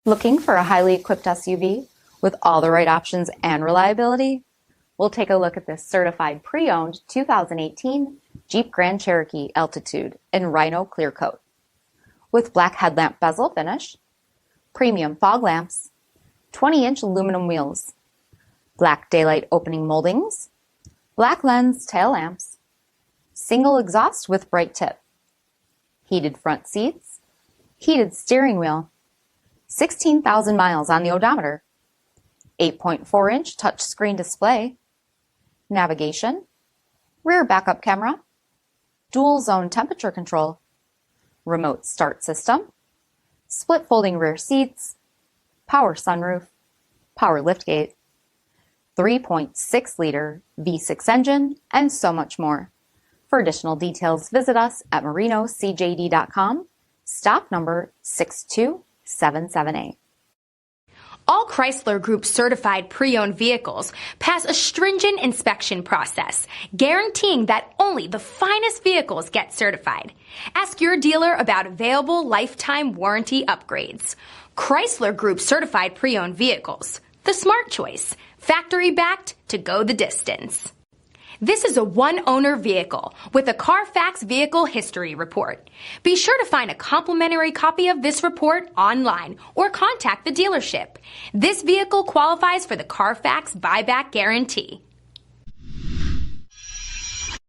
Looking for a highly equipped SUV with all the right options and reliability? We'll take a look at this certified pre-owned 2018 Jeep Grand Cherokee Altitude in Rhino Clear Coat. With black headlamp bezel finish, premium fog lamps, 20-inch aluminum wheels, black daylight opening moldings, black lens tail lamps, single exhaust with bright tip, heated front seats, heated steering wheel, 16,000 miles on the odometer, 8.4-inch touchscreen display, navigation, rear backup camera, dual zone temperature control, remote start system, split folding rear seats, power sunroof, power liftgate, 3.6-liter V6 engine, and so much more. For additional details, visit us at marinocjd.com, stock number 62778. All Chrysler Group certified pre-owned vehicles pass a stringent inspection process, guaranteeing that only the finest vehicles get certified. Ask your dealer about available lifetime warranty upgrades. Chrysler Group certified pre-owned vehicles, the smart choice, factory backed to go the distance. This is a one-owner vehicle with a CARFAX vehicle history report. Be sure to find a complimentary copy of this report online or contact the dealership. This vehicle qualifies for the CARFAX buyback guarantee.